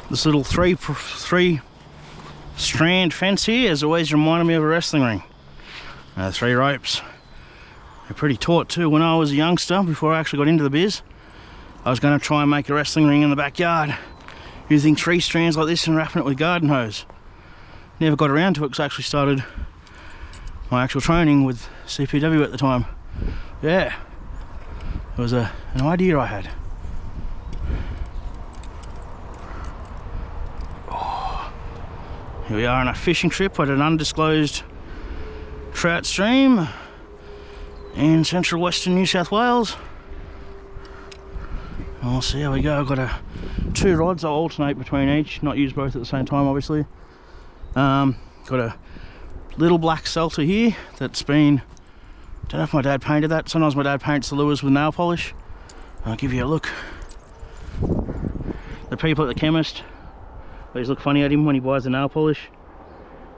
This little three strand fence here has always reminded me of a wrestling ring. 3 ropes. They're pretty taut too. When I was a youngster, before I actually got into the biz, I was going to try and make a wrestling ring in the backyard using 3 strands like this and wrapping it with garden hose. Never got around to it because I actually started my actual training with CPW at the time. Yeah, it was an idea I had. Oh. Here we are on a fishing trip at an undisclosed trout stream in central western New South Wales. And we'll see how we go. I've got 2 rods. I'll alternate between each, not use both at the same time obviously. Got a little black Celta here that's been, don't know if my dad painted that. Sometimes my dad paints the lures with nail polish. I'll give you a look. The people at the chemist always look funny at him when he buys the nail polish.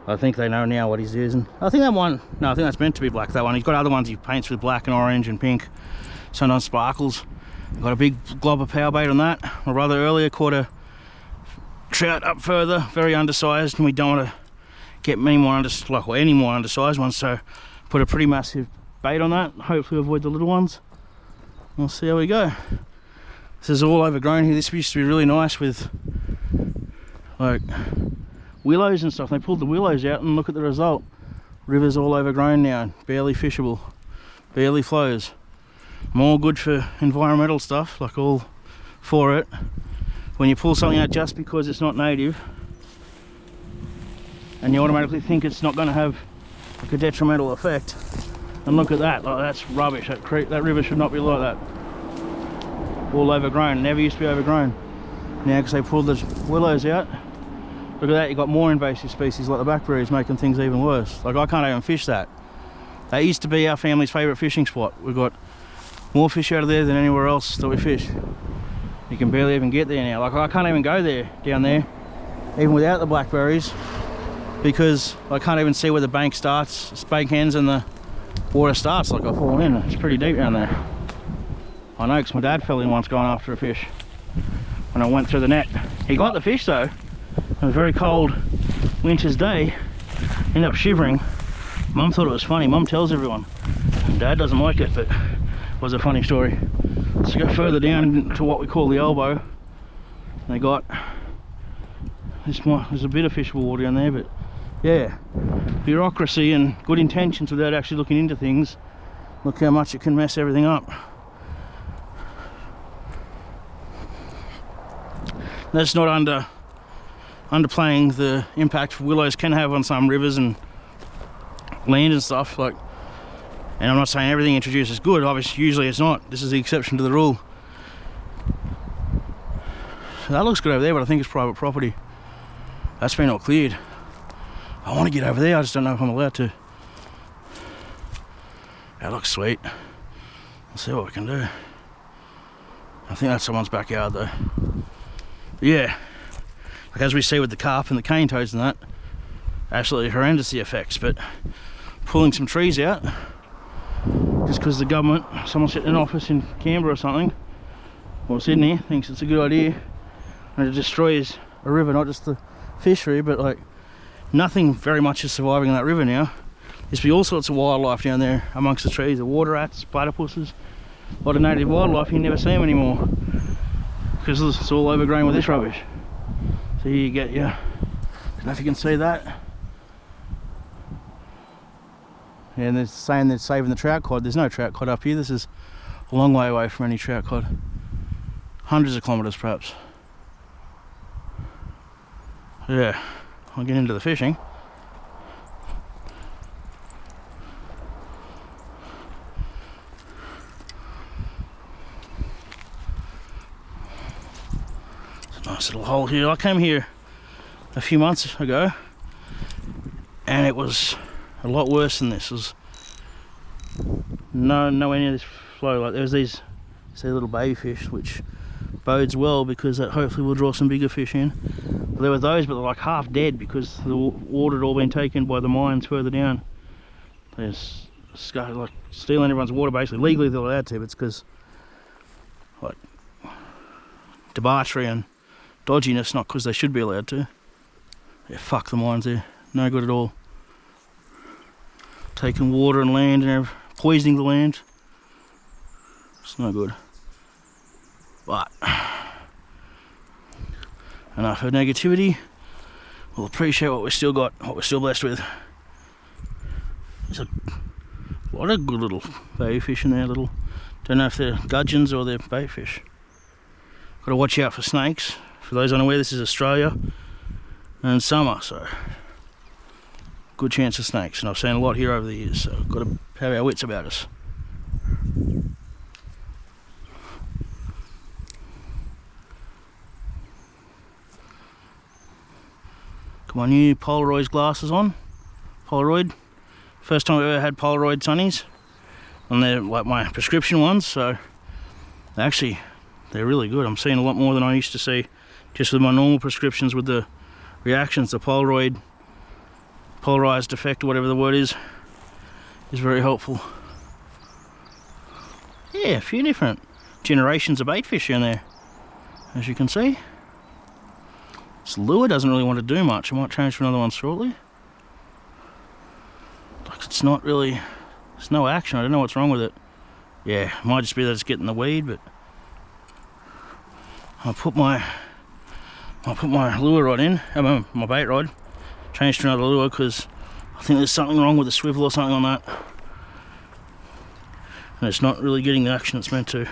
I think they know now what he's using. I think that one, no, I think that's meant to be black, that one. He's got other ones he paints with black and orange and pink, sometimes sparkles. Got a big glob of Powerbait on that. My brother earlier caught a trout up further, very undersized, and we don't want to get any more undersized ones, so put a pretty massive bait on that. Hopefully avoid the little ones. We'll see how we go. This is all overgrown here. This used to be really nice with like willows and stuff. They pulled the willows out and look at the result. River's all overgrown now, barely fishable, barely flows. More good for environmental stuff, like all for it. When you pull something out just because it's not native and you automatically think it's not going to have like a detrimental effect, and look at that, like that's rubbish. That river should not be like that. All overgrown. It never used to be overgrown. Now because they pulled the willows out, look at that, you got more invasive species like the blackberries making things even worse. Like I can't even fish that. That used to be our family's favourite fishing spot. We've got more fish out of there than anywhere else that we fish. You can barely even get there now. Like I can't even go there, down there, even without the blackberries, because I can't even see where the bank starts, bank ends and the water starts. Like I fall in. It's pretty deep down there. I know because my dad fell in once going after a fish when I went through the net. He got the fish though. It was a very cold winter's day. Ended up shivering. Mum thought it was funny. Mum tells everyone. Dad doesn't like it, but it was a funny story. Let's go further down to what we call the elbow. They got this more, there's a bit of fishable water down there, but yeah, bureaucracy and good intentions without actually looking into things. Look how much it can mess everything up. That's not underplaying the impact willows can have on some rivers and land and stuff. Like, and I'm not saying everything introduced is good, obviously usually it's not. This is the exception to the rule. So that looks good over there, but I think it's private property. That's been all cleared. I want to get over there, I just don't know if I'm allowed to. That looks sweet. We'll see what we can do. I think that's someone's backyard though. But yeah, like as we see with the carp and the cane toads and that, absolutely horrendous the effects. But pulling some trees out, just because the government, someone sitting in an office in Canberra or something, or Sydney, thinks it's a good idea, and it destroys a river, not just the fishery, but like nothing very much is surviving in that river now. There's be all sorts of wildlife down there amongst the trees, the water rats, platypuses, a lot of native wildlife. You never see them anymore because it's all overgrown with this rubbish. So you get your, I don't know if you can see that. Yeah, and they're saying they're saving the trout cod. There's no trout cod up here. This is a long way away from any trout cod. Hundreds of kilometres perhaps. Yeah, I'll get into the fishing. It's a nice little hole here. I came here a few months ago and it was a lot worse than this. It was nowhere near this flow. Like there was these little baby fish, which bodes well because that hopefully will draw some bigger fish in. But there were those, but they're like half dead because the water had all been taken by the mines further down. They're like stealing everyone's water basically. Legally they're allowed to, but it's because like debauchery and dodginess, not because they should be allowed to. Yeah, fuck the mines there. No good at all. Taking water and land and poisoning the land. It's no good. But enough of negativity. We'll appreciate what we still got, what we're still blessed with. There's a lot of good little baby fish in there, don't know if they're gudgeons or they're bait fish. Got to watch out for snakes. For those unaware, this is Australia and summer, so good chance of snakes, and I've seen a lot here over the years, so got to have our wits about us. Got my new Polaroid glasses on. Polaroid. First time I've ever had Polaroid sunnies, and they're like my prescription ones, so they're really good. I'm seeing a lot more than I used to see just with my normal prescriptions with the reactions. The polarized effect, or whatever the word is very helpful. Yeah, a few different generations of bait fish in there, as you can see. This lure doesn't really want to do much. I might change to another one shortly. Like, it's not really, there's no action. I don't know what's wrong with it. Yeah, it might just be that it's getting the weed, but I'll put my lure rod in, my bait rod, change to another lure, because I think there's something wrong with the swivel or something on that, and it's not really getting the action it's meant to.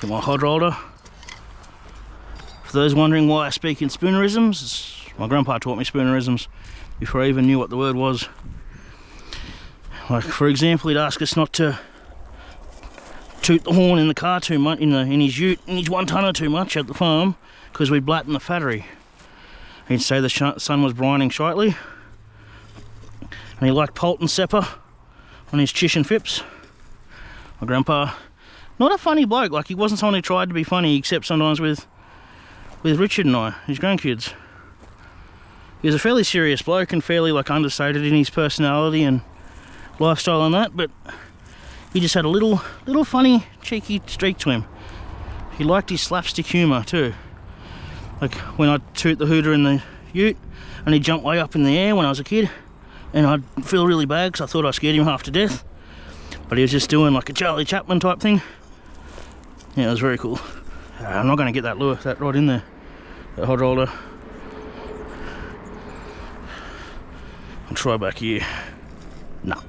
Get my hod roller. For those wondering why I speak in spoonerisms, my grandpa taught me spoonerisms before I even knew what the word was. Like, for example, he'd ask us not to toot the horn in the car too much, in his ute, in his 1-tonner too much at the farm, because we'd blatten the fattery. He'd say the sun was brining slightly, and he liked Pult and Sepper on his chish and fips. My grandpa, not a funny bloke, like he wasn't someone who tried to be funny, except sometimes with Richard and I, his grandkids. He was a fairly serious bloke and fairly like understated in his personality and lifestyle and that, but he just had a little funny, cheeky streak to him. He liked his slapstick humour too. Like when I'd toot the hooter in the ute and he'd jump way up in the air when I was a kid, and I'd feel really bad because I thought I scared him half to death. But he was just doing like a Charlie Chaplin type thing. Yeah, it was very cool. I'm not going to get that rod in there, that hod roller. I'll try back here. Nah.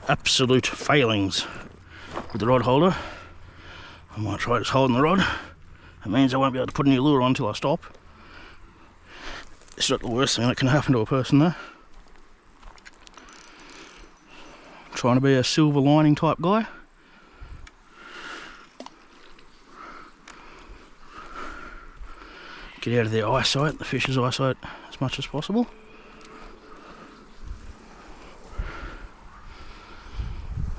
Absolute failings with the rod holder. I might try just holding the rod. It means I won't be able to put a new lure on until I stop. It's not the worst thing that can happen to a person though. Trying to be a silver lining type guy. Get out of their eyesight, the fish's eyesight, as much as possible.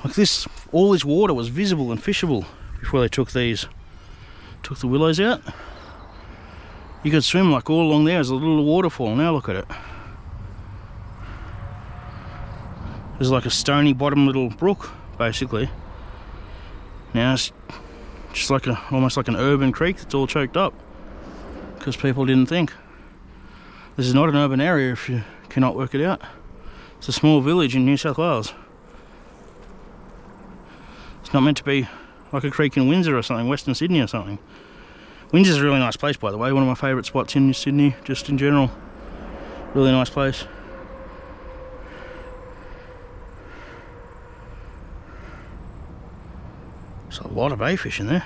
Like this, all this water was visible and fishable before they took the willows out. You could swim like all along there as a little waterfall. Now look at it. There's like a stony bottom little brook, basically. Now it's just like almost like an urban creek that's all choked up because people didn't think. This is not an urban area if you cannot work it out. It's a small village in New South Wales. It's not meant to be like a creek in Windsor or something, Western Sydney or something. Windsor's a really nice place, by the way, one of my favourite spots in Sydney, just in general. Really nice place. There's a lot of bayfish in there.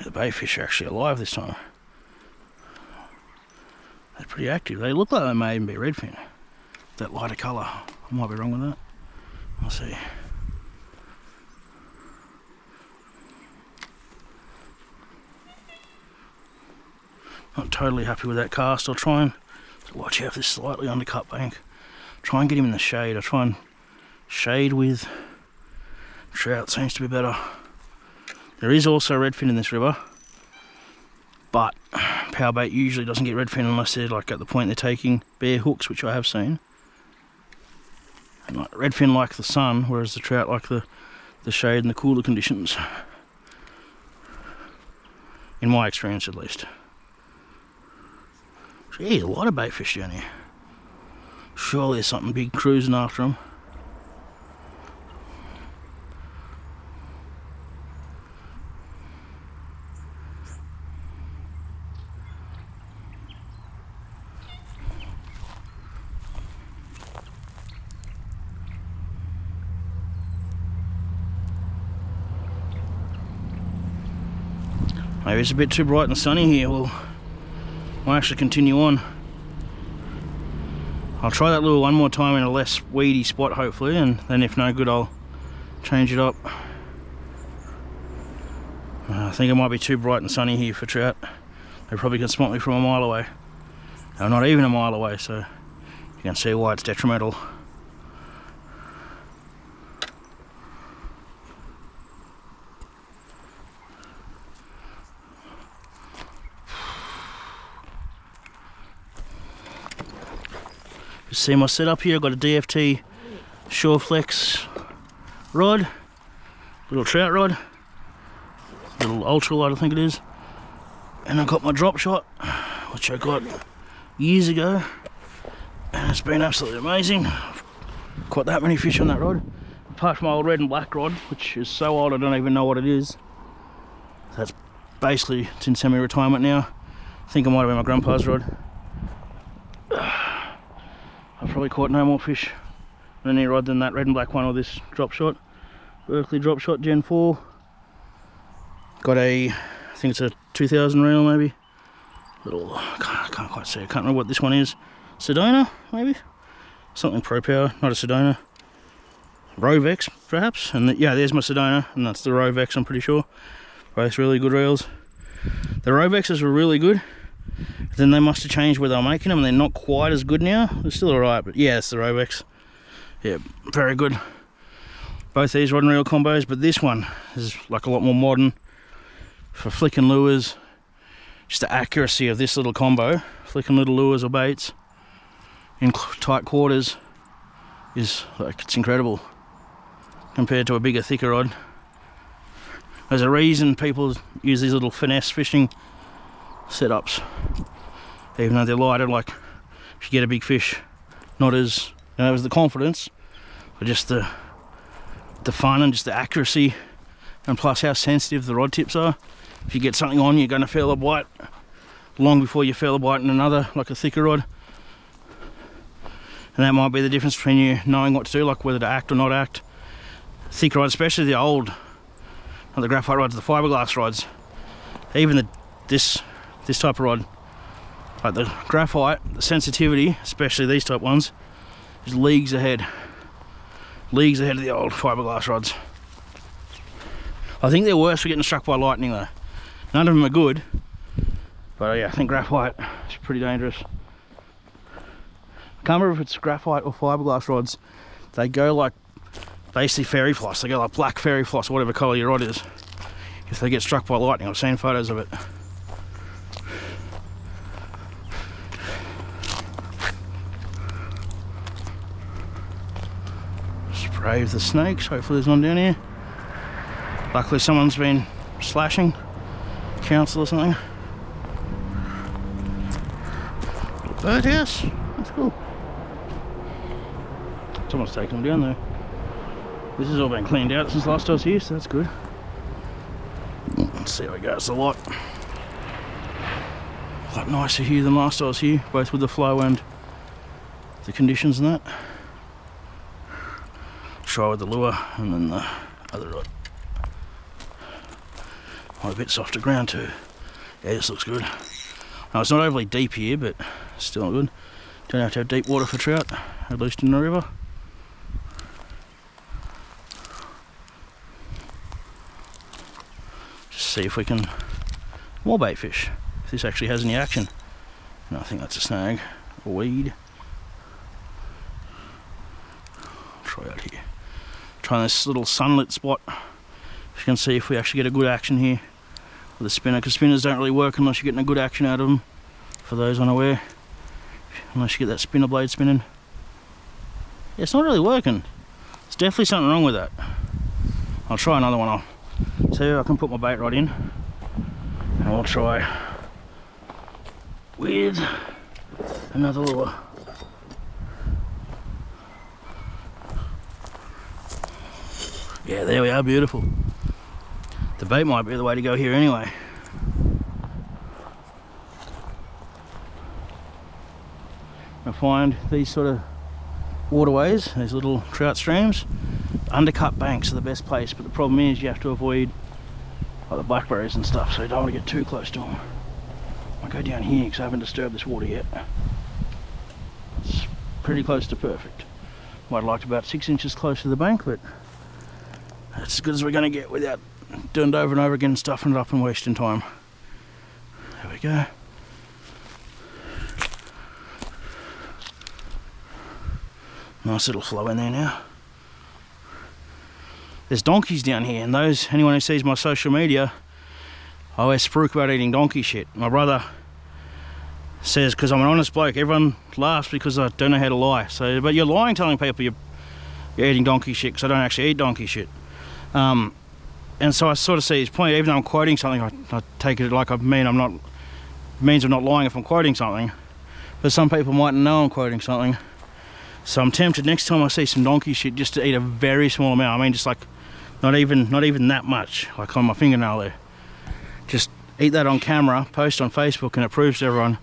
The bayfish are actually alive this time. They're pretty active. They look like they may even be redfin. That lighter colour. I might be wrong with that. I'll see. Not totally happy with that cast. I'll try and watch out for this slightly undercut bank. Try and get him in the shade. I'll try and shade with trout, seems to be better. There is also redfin in this river, but Powerbait usually doesn't get redfin unless they're like at the point they're taking bare hooks, which I have seen. And like redfin like the sun, whereas the trout like the shade and the cooler conditions. In my experience at least. Gee, a lot of bait fish down here. Surely there's something big cruising after them. Maybe it's a bit too bright and sunny here. We'll actually continue on. I'll try that lure one more time in a less weedy spot hopefully, and then if no good I'll change it up. I think it might be too bright and sunny here for trout. They probably can spot me from a mile away. No, not even a mile away, so you can see why it's detrimental. You see my setup here, I've got a DFT Shoreflex rod, little trout rod, little ultralight I think it is, and I've got my drop shot, which I got years ago, and it's been absolutely amazing. I've caught that many fish on that rod, apart from my old red and black rod, which is so old I don't even know what it is. That's basically, it's in semi-retirement now. I think it might have been my grandpa's rod. I've probably caught no more fish on any rod than that red and black one or this drop shot. Berkeley drop shot Gen 4. Got a, I think it's a 2000 reel maybe. Little, I can't quite see, I can't remember what this one is. Sedona maybe? Something Pro Power, not a Sedona. Rovex perhaps, and yeah, there's my Sedona, and that's the Rovex I'm pretty sure. Both really good reels. The Rovexes were really good. Then they must have changed where they were making them, and they're not quite as good now. They're still alright, but yeah, it's the Rovex. Yeah, very good. Both these rod and reel combos, but this one is like a lot more modern for flicking lures. Just the accuracy of this little combo, flicking little lures or baits in tight quarters, is like, it's incredible compared to a bigger, thicker rod. There's a reason people use these little finesse fishing setups, even though they're lighter. Like if you get a big fish, not as, you know, as the confidence, but just the fun and just the accuracy, and plus how sensitive the rod tips are. If you get something on, you're going to feel a bite long before you feel a bite in another, like a thicker rod. And that might be the difference between you knowing what to do, like whether to act or not act. Thick rods, especially the old, not the graphite rods, the fiberglass rods, even this type of rod, like the graphite, the sensitivity, especially these type ones, is leagues ahead of the old fiberglass rods. I think they're worse for getting struck by lightning though. None of them are good, but yeah, I think graphite is pretty dangerous. I can't remember if it's graphite or fiberglass rods. They go like basically fairy floss. They go like black fairy floss, or whatever colour your rod is, if they get struck by lightning. I've seen photos of it. Spray with the snakes, hopefully there's one down here. Luckily someone's been slashing, council or something. Little birdhouse, that's cool. Someone's taken them down though. This has all been cleaned out since last I was here, so that's good. Let's see how it goes. A lot nicer here than last I was here, both with the flow and the conditions and that. Try with the lure and then the other rod. A bit softer ground too. Yeah, this looks good. Now it's not overly deep here, but still good. Don't have to have deep water for trout, at least in the river. see if we can more bait fish, if this actually has any action. And I think that's a snag, a weed. Try out here. Try this little sunlit spot. You can see if we actually get a good action here with a spinner, because spinners don't really work unless you're getting a good action out of them, for those unaware. Unless you get that spinner blade spinning. Yeah, it's not really working. There's definitely something wrong with that. I'll try another one. I'll see if I can put my bait right in. And I'll try with another lure. Yeah, there we are, beautiful. The bait might be the way to go here anyway. I find these sort of waterways, these little trout streams, undercut banks are the best place, but the problem is you have to avoid like the blackberries and stuff, so you don't want to get too close to them. I'll go down here because I haven't disturbed this water yet. It's pretty close to perfect. Might have liked about 6 inches close to the bank, but that's as good as we're going to get without doing it over and over again, stuffing it up and wasting time. There we go. Nice little flow in there now. There's donkeys down here, and anyone who sees my social media, I always spruik about eating donkey shit. My brother says, because I'm an honest bloke, everyone laughs because I don't know how to lie. So, but you're lying telling people you're eating donkey shit, because I don't actually eat donkey shit. And so I sort of see his point. Even though I'm quoting something, I take it like it means I'm not lying if I'm quoting something. But some people mightn't know I'm quoting something. So I'm tempted next time I see some donkey shit just to eat a very small amount. I mean, just like not even that much, like on my fingernail there. Just eat that on camera, post on Facebook, and it proves to everyone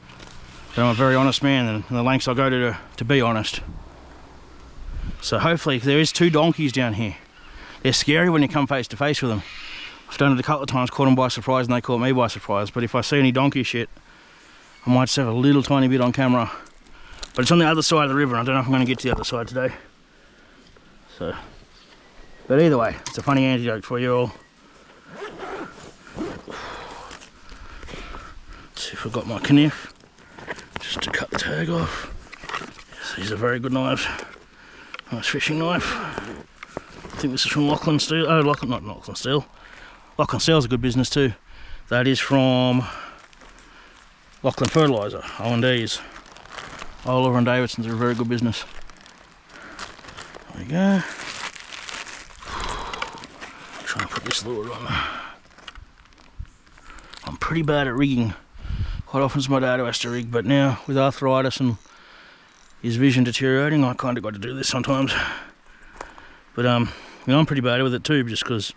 that I'm a very honest man, and the lengths I'll go to be honest. So hopefully, there is 2 donkeys down here. They're scary when you come face to face with them. I've done it a couple of times, caught them by surprise, and they caught me by surprise. But if I see any donkey shit, I might just have a little tiny bit on camera. But it's on the other side of the river, and I don't know if I'm going to get to the other side today. So, but either way, it's a funny antidote for you all. Let's see if I've got my knife, just to cut the tag off. Yes, these are very good knives. Nice fishing knife. I think this is from Lachlan Steel. Oh, not Lachlan Steel. Lachlan Steel's a good business too. That is from Lachlan Fertiliser, O&D's. Oliver and Davidson's are a very good business. There we go. Trying to put this lure on. I'm pretty bad at rigging. Quite often it's my dad who has to rig, but now with arthritis and his vision deteriorating, I kind of got to do this sometimes. But I'm pretty bad with it too, just because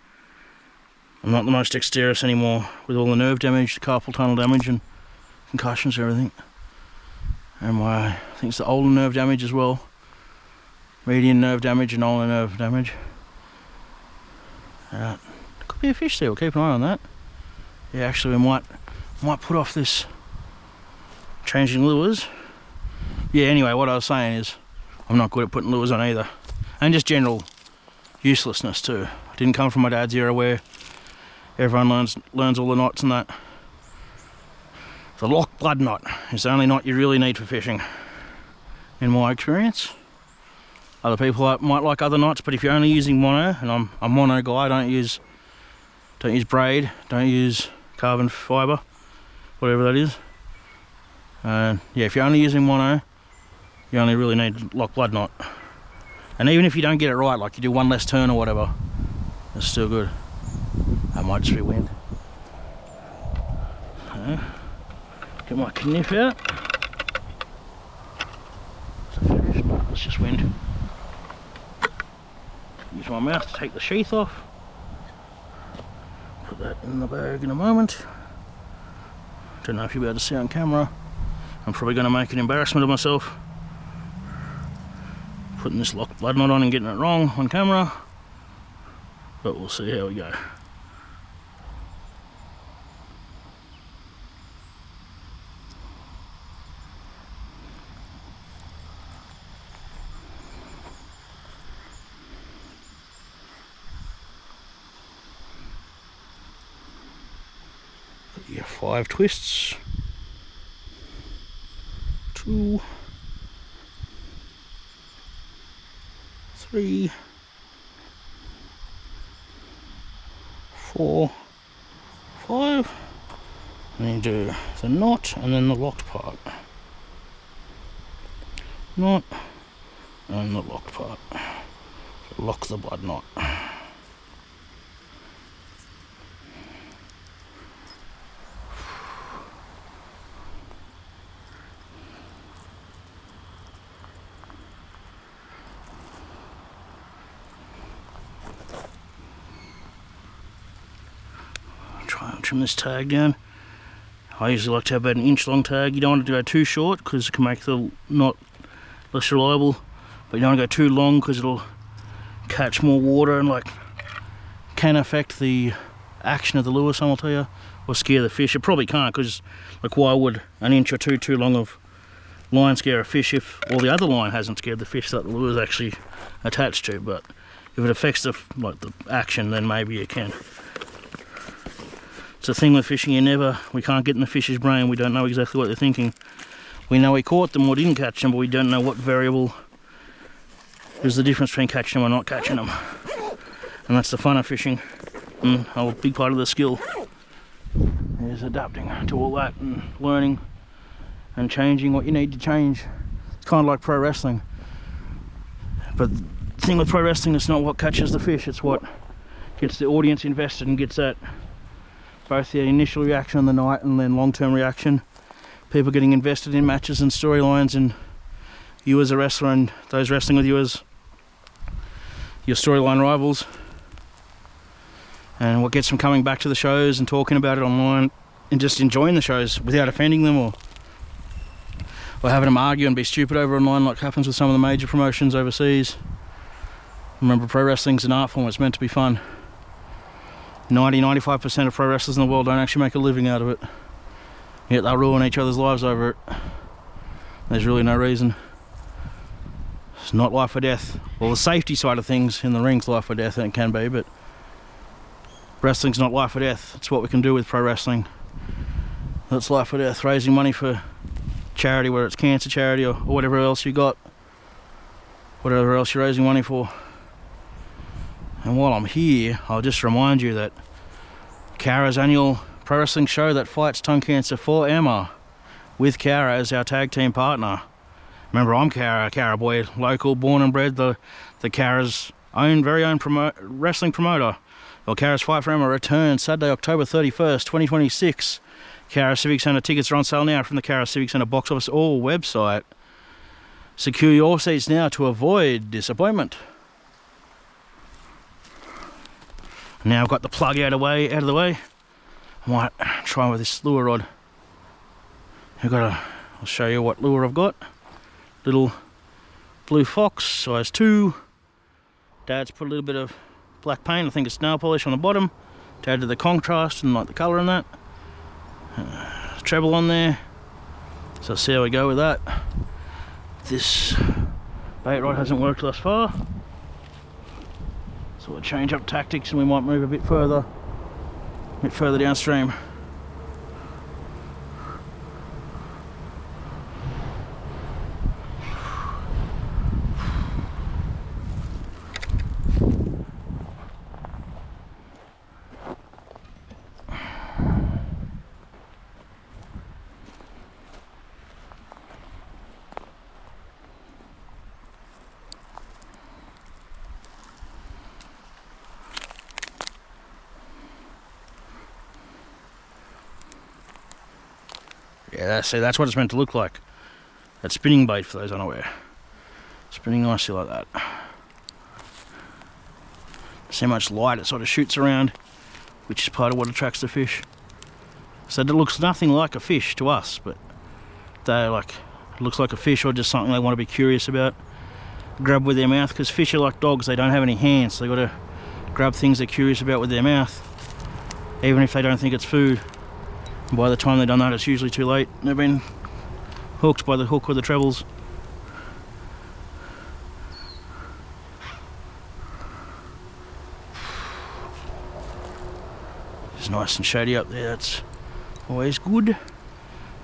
I'm not the most dexterous anymore with all the nerve damage, the carpal tunnel damage and concussions and everything. And I think it's the ulnar nerve damage as well. Median nerve damage and ulnar nerve damage. Could be a fish there, we'll keep an eye on that. Yeah, actually we might put off this changing lures. Yeah, anyway, what I was saying is I'm not good at putting lures on either. And just general uselessness too. I didn't come from my dad's era where everyone learns all the knots and that. The lock blood knot is the only knot you really need for fishing, in my experience. Other people might like other knots, but if you're only using mono, and I'm a mono guy, don't use braid, don't use carbon fibre, whatever that is. Yeah, if you're only using mono, you only really need lock blood knot. And even if you don't get it right, like you do one less turn or whatever, it's still good. That might just be wind. So, get my knife out. No, it's just wind. Use my mouth to take the sheath off. Put that in the bag in a moment. Don't know if you'll be able to see on camera. I'm probably going to make an embarrassment of myself putting this lock blood knot on and getting it wrong on camera. But we'll see how we go. 5 twists. 2, 3, 4, 5. And then you do the knot and then the locked part. Knot and the locked part. So lock the blood knot. Try and trim this tag down. I usually like to have about an inch long tag. You don't want to go too short because it can make the knot less reliable, but you don't want to go too long because it'll catch more water and like can affect the action of the lure, some will tell you, or scare the fish. It probably can't, because like why would an inch or two too long of line scare a fish if all the other line hasn't scared the fish that the lure is actually attached to? But if it affects the action, then maybe it can. It's a thing with fishing, we can't get in the fish's brain. We don't know exactly what they're thinking. We know we caught them or didn't catch them, but we don't know what variable is the difference between catching them or not catching them. And that's the fun of fishing. And a big part of the skill is adapting to all that and learning and changing what you need to change. It's kind of like pro wrestling. But the thing with pro wrestling, it's not what catches the fish, it's what gets the audience invested and gets that both the initial reaction on the night and then long-term reaction. People getting invested in matches and storylines, and you as a wrestler and those wrestling with you as your storyline rivals. And what gets them coming back to the shows and talking about it online and just enjoying the shows without offending them or having them argue and be stupid over online like happens with some of the major promotions overseas. Remember, pro wrestling's an art form, it's meant to be fun. 90-95% of pro wrestlers in the world don't actually make a living out of it, yet they'll ruin each other's lives over it. There's really no reason. It's not life or death. Well, the safety side of things in the ring's life or death, and it can be, but wrestling's not life or death. It's what we can do with pro wrestling. That's life or death. Raising money for charity, whether it's cancer charity or whatever else you got, whatever else you're raising money for. And while I'm here, I'll just remind you that Kara's annual pro wrestling show that fights tongue cancer for Emma, with Kara as our tag team partner. Remember, I'm Kara boy, local, born and bred, the Kara's very own wrestling promoter. Well, Kara's Fight for Emma returns Saturday, October 31st, 2026. Kara Civic Centre tickets are on sale now from the Kara Civic Centre box office or website. Secure your seats now to avoid disappointment. Now I've got the plug out of the way. I might try with this lure rod. I'll show you what lure I've got. Little blue fox, size 2. Dad's put a little bit of black paint, I think it's nail polish on the bottom, to add to the contrast and like the colour in that. Treble on there. So see how we go with that. This bait rod hasn't worked thus far, so we'll change up tactics and we might move a bit further downstream. Yeah, that's what it's meant to look like. That spinning bait, for those unaware. Spinning nicely like that. See how much light it sort of shoots around, which is part of what attracts the fish. So it looks nothing like a fish to us, but it looks like a fish or just something they want to be curious about. Grab with their mouth, because fish are like dogs, they don't have any hands, so they've got to grab things they're curious about with their mouth, even if they don't think it's food. And by the time they've done that, it's usually too late. They've been hooked by the hook or the trebles. It's nice and shady up there. That's Always good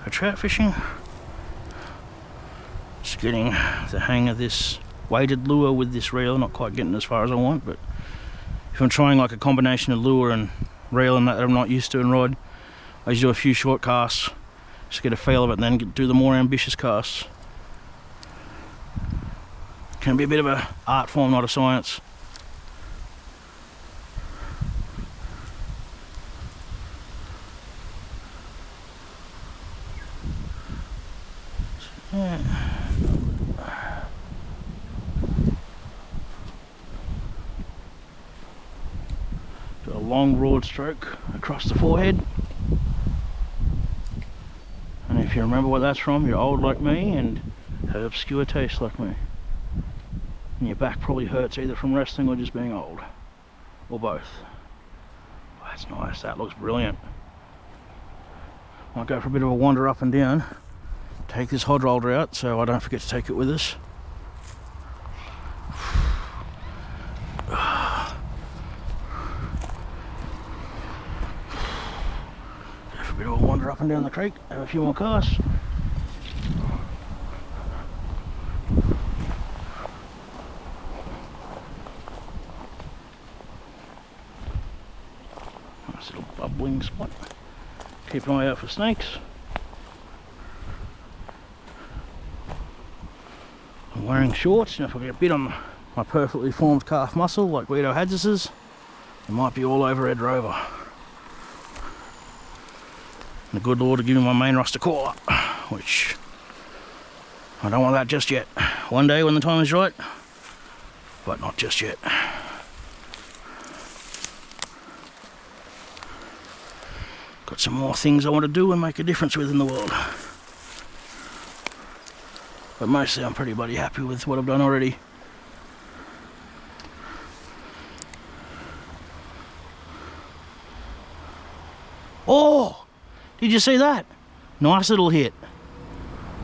for trout fishing. Just getting the hang of this weighted lure with this reel, not quite getting as far as I want, but if I'm trying like a combination of lure and reel and that I'm not used to and rod, I just do a few short casts, just get a feel of it, and then do the more ambitious casts. Can be a bit of an art form, not a science. Yeah. Do a long broad stroke across the forehead. And if you remember what that's from, you're old like me and have obscure taste like me. And your back probably hurts either from resting or just being old. Or both. Oh, that's nice, that looks brilliant. Might go for a bit of a wander up and down. Take this hod roller out so I don't forget to take it with us. Go for a bit of a wander up and down the creek, have a few more casts. Nice little bubbling spot. Keep an eye out for snakes. I'm wearing shorts, and if I get a bit on my perfectly formed calf muscle like Guido Hadzis's, it might be all over Ed Rover. And the good Lord to give me my main roster call up, which I don't want that just yet. One day when the time is right, but not just yet. Got some more things I want to do and make a difference with in the world. But mostly I'm pretty bloody happy with what I've done already. Oh! Did you see that? Nice little hit.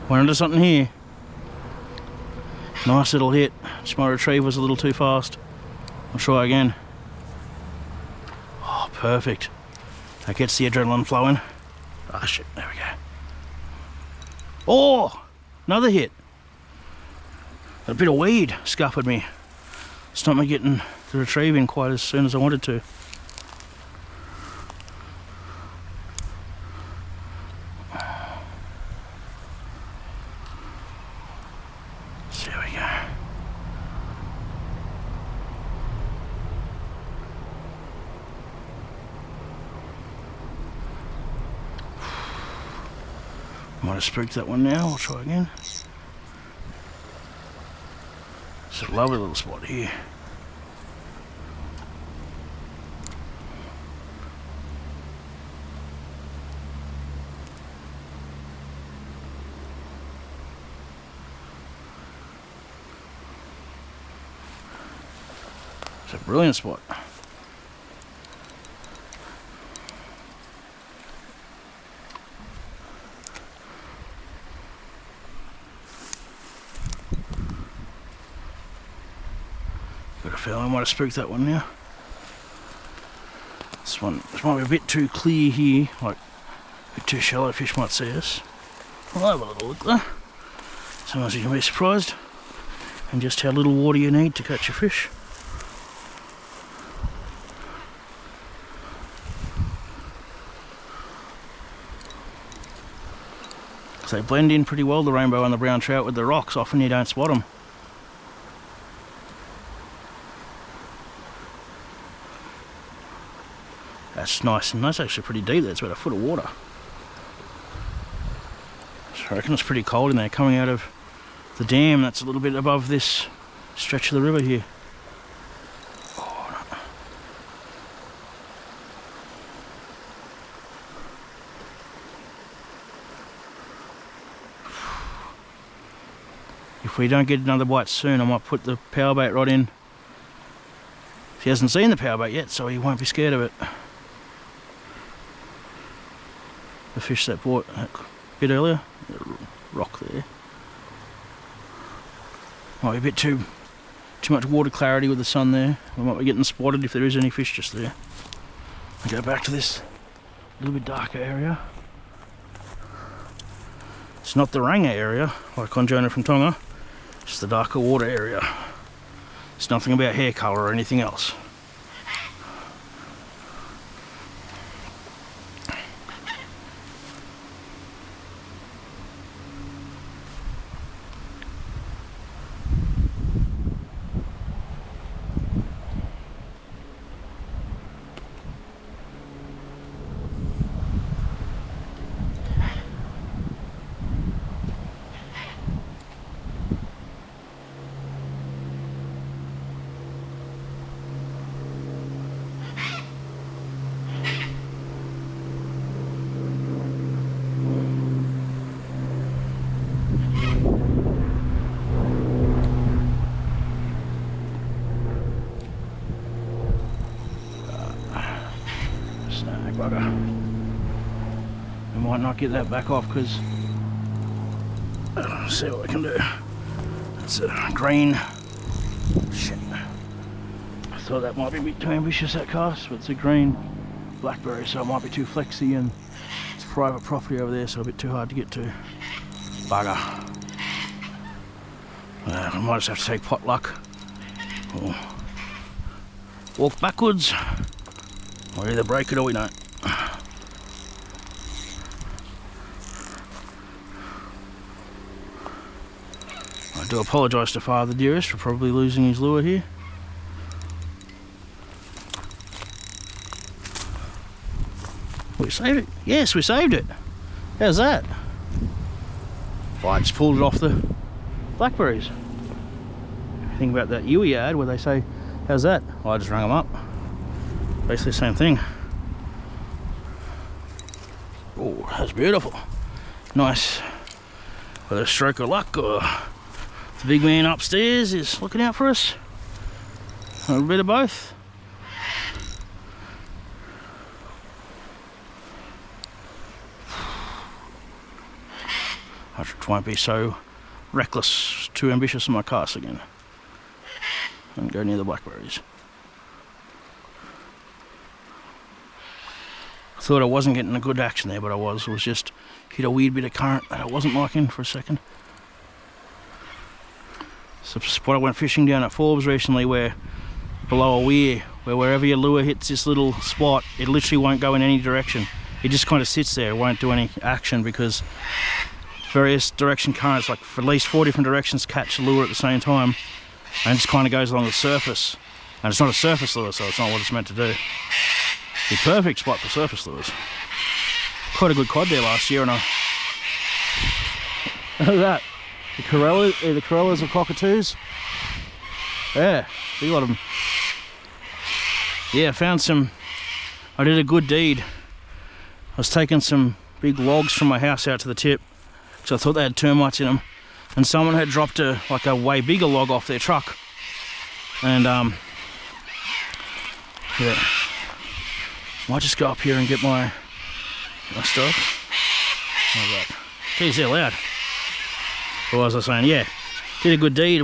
Went into something here. Nice little hit. Just my retrieve was a little too fast. I'll try again. Oh, perfect. That gets the adrenaline flowing. Ah, shit, there we go. Oh! Another hit. A bit of weed scuppered me. Stopped me getting the retrieve in quite as soon as I wanted to. So there we go. Might have spooked that one now, I'll try again. It's a lovely little spot here. It's a brilliant spot. Got a feeling I might have spooked that one now. This might be a bit too clear here, like a bit too shallow, fish might see us. I'll have a little look there. Sometimes you can be surprised and just how little water you need to catch a fish. They blend in pretty well, the rainbow and the brown trout, with the rocks. Often you don't spot them. That's nice, and that's actually pretty deep there. It's about a foot of water. So I reckon it's pretty cold in there, coming out of the dam that's a little bit above this stretch of the river here. Oh, no. If we don't get another bite soon, I might put the Powerbait rod in. He hasn't seen the Powerbait yet, so he won't be scared of it. The fish that bought a bit earlier, rock there. Might be a bit too much water clarity with the sun there. We might be getting spotted if there is any fish just there. I go back to this little bit darker area. It's not the Ranga area, like on Jonah from Tonga. It's the darker water area. It's nothing about hair colour or anything else. We might not get that back off because see what we can do. It's a green. Shit. I thought that might be a bit too ambitious, that cast, but it's a green blackberry, so it might be too flexy, and it's private property over there, so a bit too hard to get to. Bugger. I might just have to take potluck or walk backwards, or either break it or we don't. I do apologise to Father Dearest for probably losing his lure here. We saved it. Yes, we saved it. How's that? Well, I just pulled it off the blackberries. Think about that Yui ad where they say, how's that? Well, I just rang them up. Basically the same thing. Oh, that's beautiful. Nice. With a stroke of luck, or the big man upstairs is looking out for us. A little bit of both. I won't be so reckless, too ambitious in my cast again. And go near the blackberries. I thought I wasn't getting a good action there, but I was. It was just hit a weird bit of current that I wasn't liking for a second. It's a spot I went fishing down at Forbes recently, where below a weir, where wherever your lure hits this little spot, it literally won't go in any direction. It just kind of sits there, it won't do any action, because various direction currents, like for at least 4 different directions, catch the lure at the same time, and it just kind of goes along the surface. And it's not a surface lure, so it's not what it's meant to do. The perfect spot for surface lures. Quite a good cod there last year, and look at that. The Corellas of cockatoos. Yeah, big lot of them. Yeah, found some. I did a good deed. I was taking some big logs from my house out to the tip, so I thought they had termites in them, and someone had dropped a way bigger log off their truck, and yeah, might just go up here and get my stuff. How's that? Geez, they're loud. What was I saying? Yeah, did a good deed.